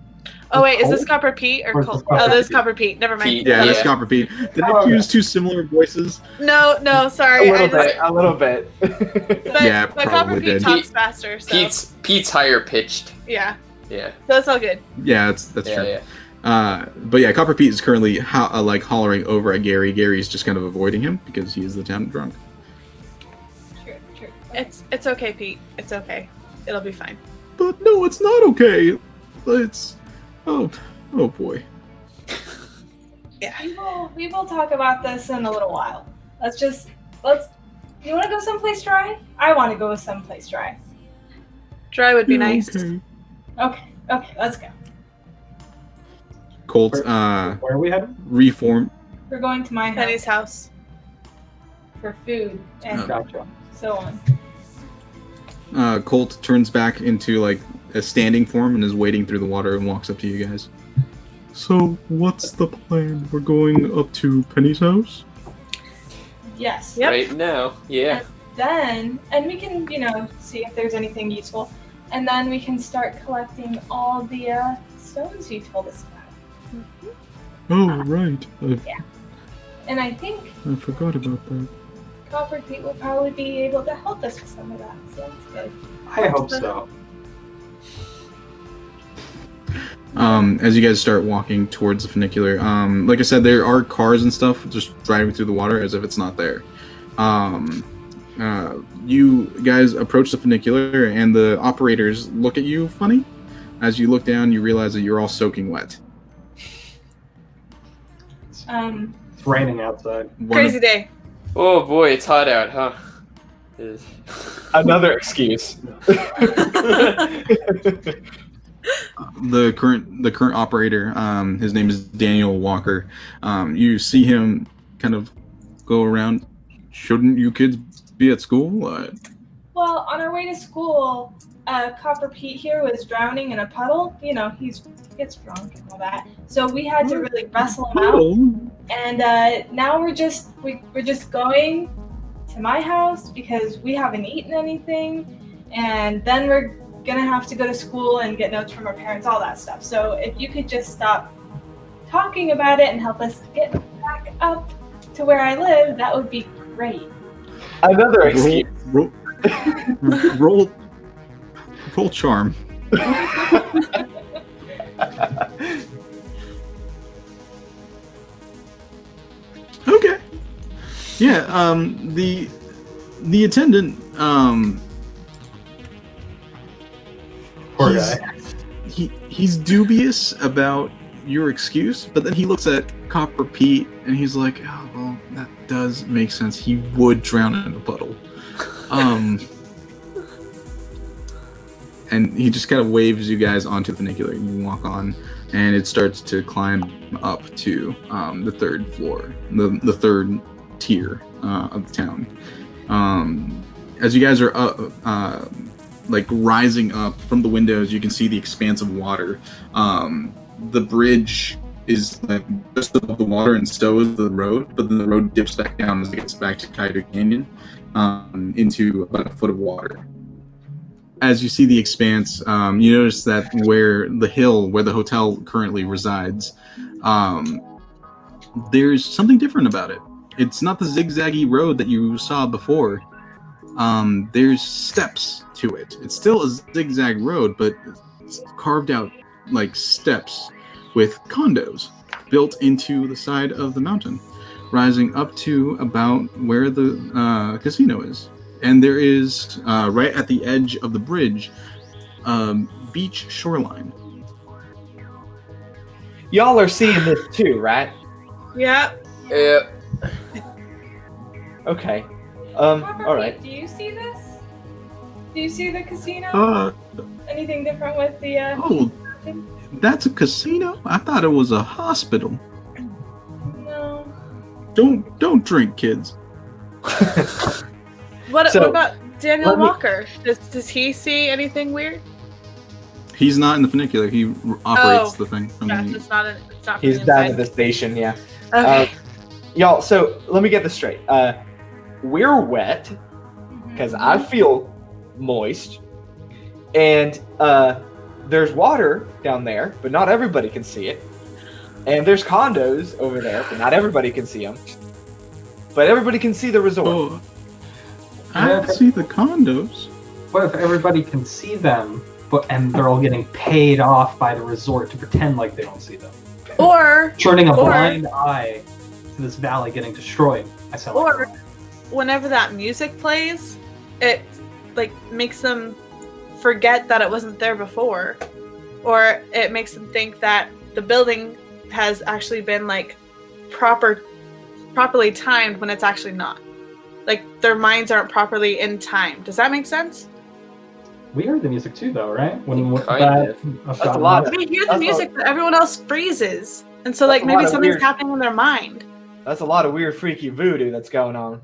Oh wait, is this Colt? Copper Pete or Or is Colt? this Copper Oh, this is Pete? Copper Pete. Never mind. Pete. Yeah, that's Yeah. Copper Pete. Did Oh, I use okay. two similar voices? No, sorry. A little bit. But, Yeah, but Copper probably Pete did. talks faster, so Pete's higher pitched. yeah, Yeah. so that's all good. Yeah, that's Yeah, true. yeah. But yeah, Copper Pete is currently hollering over at Gary. Gary's just kind of avoiding him because he is the town drunk. true. It's okay, Pete. It's okay. It'll be fine. But no, it's not okay. It's oh boy. Yeah. We will talk about this in a little while. You want to go someplace dry? I want to go someplace dry. Dry would be Yeah, nice. Okay. Okay, let's go. Colt Where are we headed? reform. We're going to my house Penny's house. for food and Gotcha. so on. Colt turns back into like a standing form and is wading through the water and walks up to you guys. So what's the plan? We're going up to Penny's house? Yes. Yep. Right now. Yeah. And we can, see if there's anything useful. And then we can start collecting all the stones you told us about. Oh, right. And I think I forgot about that. Copper Pete will probably be able to help us with some of that. So that's good. I hope so. As you guys start walking towards the funicular, like I said, there are cars and stuff just driving through the water as if it's not there. You guys approach the funicular, and the operators look at you funny. As you look down, you realize that you're all soaking wet. It's raining outside. Crazy day. Oh boy, it's hot out, huh? It is. Another excuse. The current operator, his name is Daniel Walker. You see him kind of go around. Shouldn't you kids be at school? Well, on our way to school, Copper Pete here was drowning in a puddle. He gets drunk and all that. So we had to really wrestle him out. And now we're just going to my house because we haven't eaten anything, and then we're gonna have to go to school and get notes from our parents, all that stuff. So if you could just stop talking about it and help us get back up to where I live, that would be great. Another excuse. Roll charm. Okay. Yeah. The attendant. Poor he's- guy. He's dubious about your excuse, but then he looks at Copper Pete and he's like, "Oh, well, that does make sense. He would drown in a puddle." And he just kind of waves you guys onto the funicular. You walk on, and it starts to climb up to the third floor, the third tier of the town. As you guys are up, like rising up from the windows, you can see the expanse of water. The bridge is like just above the water and so is the road, but then the road dips back down as it gets back to Coyote Canyon into about a foot of water. As you see the expanse, you notice that where the hill where the hotel currently resides, there's something different about it. It's not the zigzaggy road that you saw before. There's steps to it. It's still a zigzag road, but it's carved out like steps with condos built into the side of the mountain, rising up to about where the casino is. And there is, right at the edge of the bridge, beach shoreline. Y'all are seeing this too, right? Yeah. Yeah. Okay. Copper All right. Pete, do you see this? Do you see the casino? Anything different with the? Oh, that's a casino? I thought it was a hospital. No. Don't drink, kids. What So, about Daniel let me- Walker? Does he see anything weird? He's not in the funicular. He operates the thing from Gosh, the. it's not from He's the down inside. at the station, yeah. Okay. Y'all, so let me get this straight. We're wet because I feel moist, and there's water down there, but not everybody can see it. And there's condos over there, but not everybody can see them. But everybody can see the resort. Oh, I see the condos. What if everybody can see them, and they're all getting paid off by the resort to pretend like they don't see them? Or Turning a Or- blind eye to this valley getting destroyed. I sound like Or- whenever that music plays, it like makes them forget that it wasn't there before, or it makes them think that the building has actually been like properly timed when it's actually not. Like their minds aren't properly in time. Does that make sense? we heard the music too, though, right? Kind of. That's a lot We hear the That's music, but everyone else freezes, and so That's like a maybe lot of something's weird- happening in their mind. That's a lot of weird, freaky voodoo that's going on.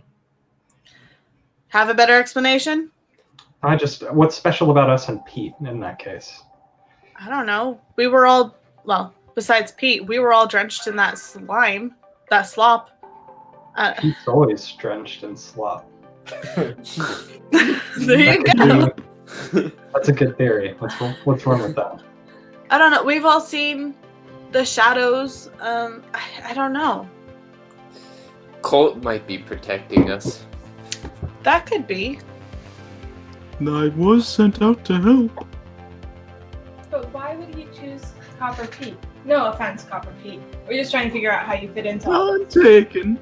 Have a better explanation? What's special about us and Pete in that case? I don't know. We were all, well, besides Pete, we were all drenched in that slime, that slop. Pete's always drenched in slop. There you go. That's a good theory. What's wrong with that? I don't know. We've all seen the shadows. I don't know. Colt might be protecting us. That could be. I was sent out to help. But why would he choose Copper Pete? No offense, Copper Pete. We're just trying to figure out how you fit into all I'm taken.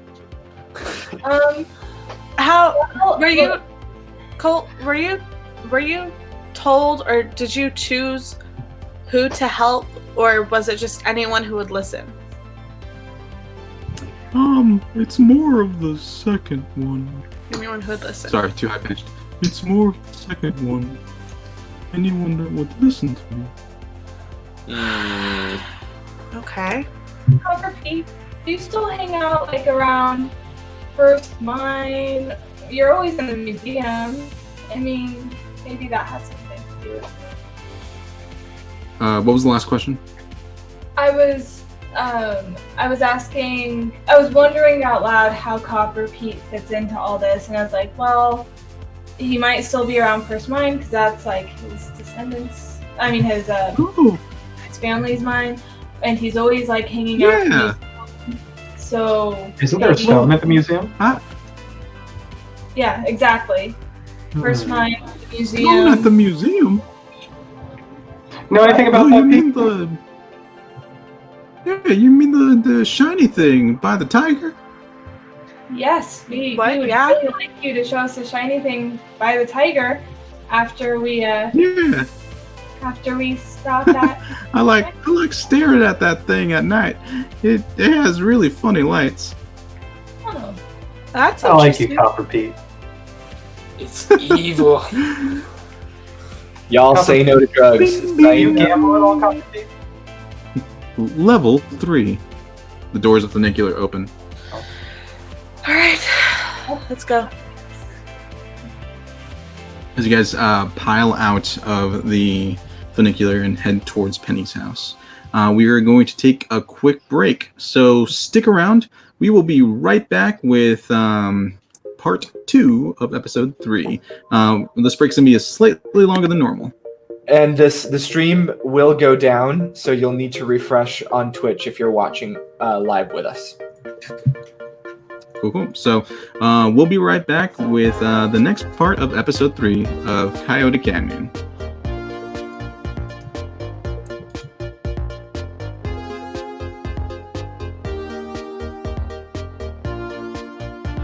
How well, were you, Colt? Were you told, or did you choose who to help, or was it just anyone who would listen? It's more of the second one. Anyone who would listen. Sorry, too high pitched. It's more of the second one. Anyone that would listen to me. Okay. Copper Pete, do you still hang out like around First Mine? You're always in the museum. I mean, maybe that has something to do with it. What was the last question? I was wondering out loud how Copper Pete fits into all this, and I was like, well, he might still be around First Mine because that's like his descendants. I mean, his Oh, family's mine, and he's always like hanging out. in yeah. the- So Isn't there a maybe- stone at the museum? Yeah, exactly. First Hmm. Mine, Not at museum. the museum. Know anything about Oh, that? you mean Pete? the... Yeah, you mean the shiny thing by the tiger? Yes, we What? would Yeah? really like you to show us the shiny thing by the tiger after we Yeah. stop at. I like staring at that thing at night. It has really funny lights. Oh, That's I like you, interesting. Copper Pete. It's evil. Y'all say no to drugs. Bing, Do Say you no. gamble at all, Copper Pete? Level 3. The doors of the funicular open. All right, let's go. As you guys pile out of the funicular and head towards Penny's house, we are going to take a quick break. So stick around. We will be right back with part 2 of episode 3. This break's going to be slightly longer than normal. And the stream will go down, so you'll need to refresh on Twitch if you're watching live with us. Cool. So we'll be right back with the next part of episode 3 of Coyote Canyon.